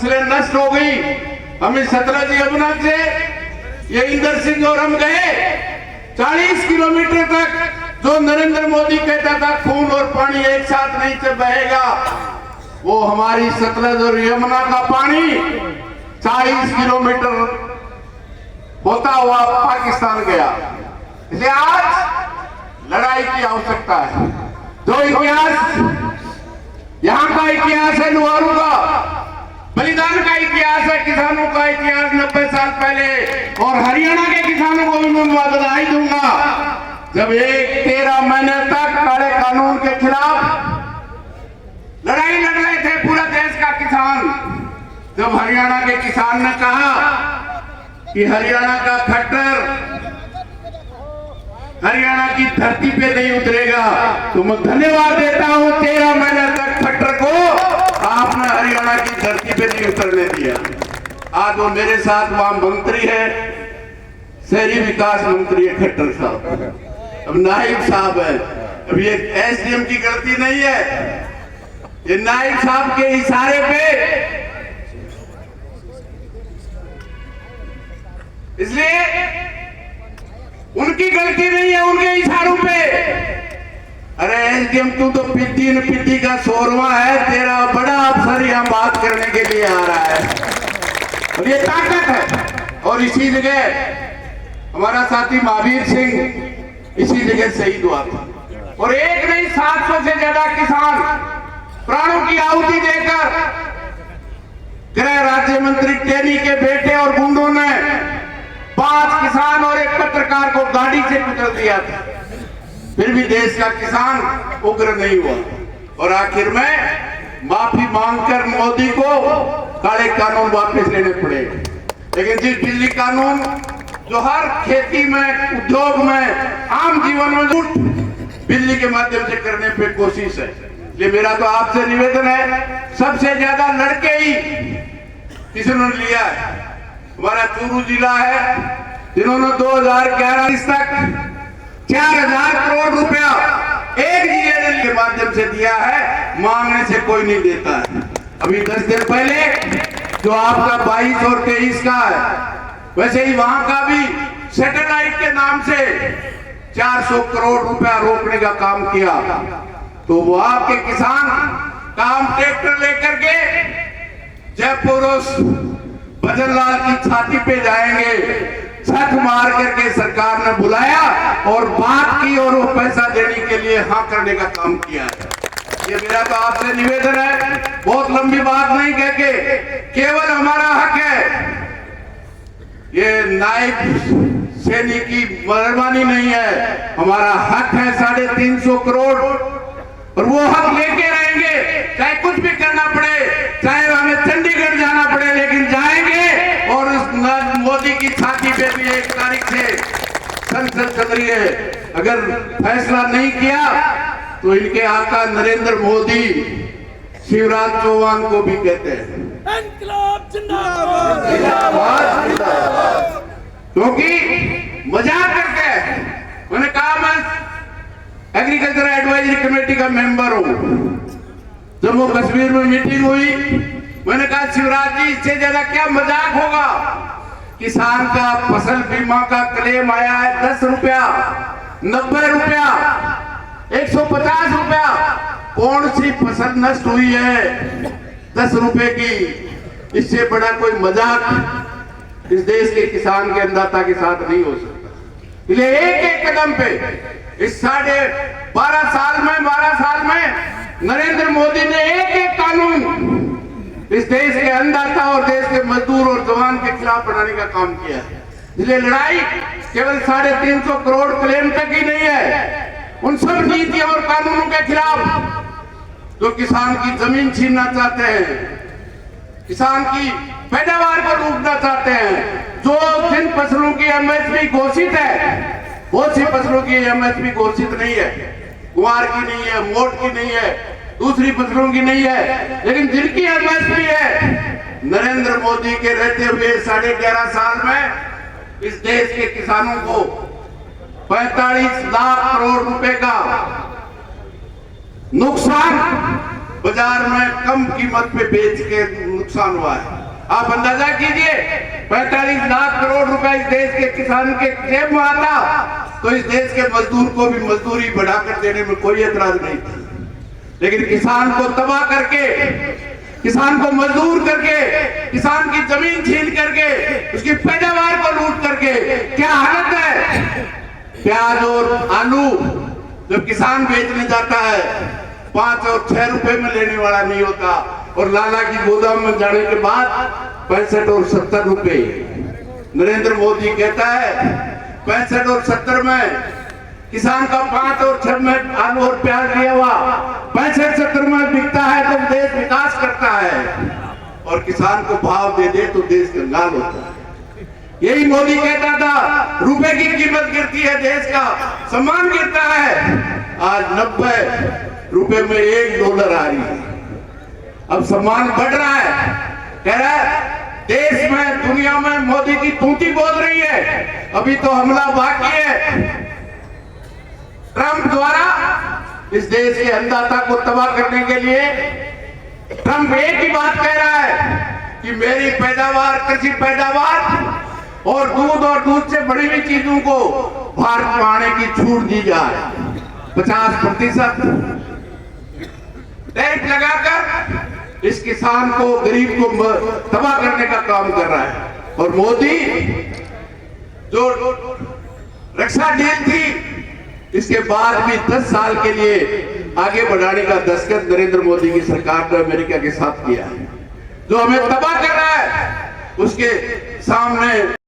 फसलें नष्ट हो गई। हमें सतलज यमुना से ये इंदर सिंह और हम गए 40 किलोमीटर तक। जो नरेंद्र मोदी कहता था खून और पानी एक साथ नहीं से बहेगा, वो हमारी सतलज और यमुना का पानी 40 किलोमीटर होता हुआ पाकिस्तान गया। इसलिए आज लड़ाई की आवश्यकता है। जो इतिहास यहाँ का इतिहास है, लुहारू का बलिदान का इतिहास है, किसानों का इतिहास 90 साल पहले, और हरियाणा के किसानों को भी मैं बधाई दूंगा। जब 13 महीने तक काले कानून के खिलाफ लड़ाई लड़ रहे थे पूरा देश का किसान, जब हरियाणा के किसान ने कहा कि हरियाणा का खट्टर हरियाणा की धरती पे नहीं उतरेगा, तो मैं धन्यवाद देता हूं 13 महीने तक खट्टर को आपने हरियाणा की धरती पे नहीं उतरने दिया। आज वो मेरे साथ वहां मंत्री है, शहरी विकास मंत्री है खट्टर साहब, अब नायब साहब है। अब ये एसडीएम की गलती नहीं है, ये नायब साहब के इशारे पे, इसलिए उनकी गलती नहीं है, उनके इशारों पे। अरे एसडीएम तू तो पिद्दी न पिद्दी का शोरवा है, तेरा बड़ा अफसर यहाँ बात करने के लिए आ रहा है, और ये ताकत है। और इसी जगह हमारा साथी महावीर सिंह इसी जगह शहीद हुआ था, और एक नहीं 700 से ज्यादा किसान प्राणों की आहुति देकर गृह राज्य मंत्री टेनी के बेटे और गुंडों ने 5 किसान और एक पत्रकार को गाड़ी से कुचल दिया था। फिर भी देश का किसान उग्र नहीं हुआ, और आखिर में माफी मांगकर मोदी को काले कानून वापस लेने पड़े। लेकिन जिस बिजली कानून जो हर खेती में, उद्योग में, आम जीवन में बिजली के माध्यम से करने पे कोशिश है। ये मेरा तो आपसे निवेदन है, सबसे ज्यादा लड़के ही किसानों ने लिया है। हमारा चूरू जिला है जिन्होंने 2011 तक 4000 करोड़ रुपया एक जीएनएल के माध्यम से दिया है, मांगने से कोई नहीं देता है। अभी 10 दिन पहले जो आपका 22 और 23 का है, वैसे ही वहां का भी सैटेलाइट के नाम से 400 करोड़ रुपया रोकने का काम किया। तो वो आपके किसान काम ट्रैक्टर लेकर के जयपुर भजनलाल की छाती पे जाएंगे, छत मार करके सरकार ने बुलाया और बात की, और वो पैसा देने के लिए हाँ करने का काम किया है। ये मेरा तो आपसे निवेदन है, बहुत लंबी बात नहीं कह के, केवल हमारा हक है। ये नायब सैनिक की मेहरबानी नहीं है, हमारा हक है 350 करोड़, और वो हक लेके रहेंगे, चाहे कुछ भी करना पड़े, चाहे हमें चंडीगढ़ जाना पड़े, लेकिन जाएंगे। और उस मोदी की छाती पे भी 1 तारीख से संसद चल रही है, अगर फैसला नहीं किया तो इनके आका नरेंद्र मोदी शिवराज चौहान को भी कहते हैं इनकलाब जिंदाबाद, जिंदाबाद, जिंदाबाद। क्योंकि मजाक करते हैं। मैंने कहा मैं एग्रीकल्चर एडवाइजरी कमेटी का मेंबर हूं। जम्मू कश्मीर में मीटिंग हुई, मैंने कहा शिवराज जी इससे ज्यादा क्या मजाक होगा। किसान का फसल बीमा का क्लेम आया है 10 रुपया, 90 रुपया, 150 रुपया। कौन सी फसल नष्ट हुई है 10 रुपए की? इससे बड़ा कोई मजाक इस देश के किसान के अन्नदाता के साथ नहीं हो सकता। इसलिए एक कदम पे इस 12.5 साल में 12 साल में नरेंद्र मोदी ने एक कानून इस देश के अन्नदाता और देश के मजदूर और जवान के खिलाफ बनाने का काम किया है। इसलिए लड़ाई केवल 350 करोड़ क्लेम तक ही नहीं है, उन सब नीतियों और कानूनों के खिलाफ जो किसान की जमीन छीनना चाहते हैं, किसान की पैदावार को रोकना चाहते हैं। जो जिन फसलों की एमएसपी घोषित है, बहुत सी फसलों की एमएसपी घोषित नहीं है, गुआर की नहीं है, मोट की नहीं है, दूसरी फसलों की नहीं है, लेकिन जिनकी एमएसपी है, नरेंद्र मोदी के रहते हुए 11.5 साल में इस देश के किसानों को 45 लाख करोड़ रुपए का नुकसान बाजार में कम कीमत पे बेच के नुकसान हुआ है। आप अंदाजा कीजिए 45 लाख करोड़ रुपए इस देश के किसान के जेब में आता तो इस देश के मजदूर को भी मजदूरी बढ़ाकर देने में कोई एतराज नहीं था। लेकिन किसान को तबाह करके, किसान को मजदूर करके, किसान की जमीन छीन करके, उसकी पैदावार को लूट करके क्या हालत है। प्याज और आलू जब किसान बेचने जाता है 5 और 6 रुपए में लेने वाला नहीं होता, और लाला की गोदाम में जाने के बाद 65 और 70 रुपए। नरेंद्र मोदी कहता है 65 और 70 में किसान का 5 और 6 में आलू और प्याज लिया हुआ 65-70 में बिकता है तो देश विकास करता है, और किसान को भाव दे दे तो देश कंगाल होता है। यही मोदी कहता था रुपए की कीमत गिरती है, देश का सम्मान गिरता है। आज 90 रुपए में $1 आ रही है। अब सम्मान बढ़ रहा है। कह रहा है देश में, दुनिया में मोदी की तूती बोल रही है। अभी तो हमला बाकी है। ट्रंप द्वारा इस देश के अन्नदाता को तबाह करने के लिए ट्रंप एक ही बात कह रहा है कि मेरी पैदावार, कृषि पैदावार और दूध से बड़ी हुई चीजों को भारत में आने की छूट दी जाए। 50% टैक्स लगाकर इस किसान को, गरीब को तबाह करने का काम कर रहा है। और मोदी जो रक्षा डील थी इसके बाद भी 10 साल के लिए आगे बढ़ाने का दस्तखत नरेंद्र मोदी की सरकार ने अमेरिका के साथ किया है। जो हमें तबाह कर रहा है उसके सामने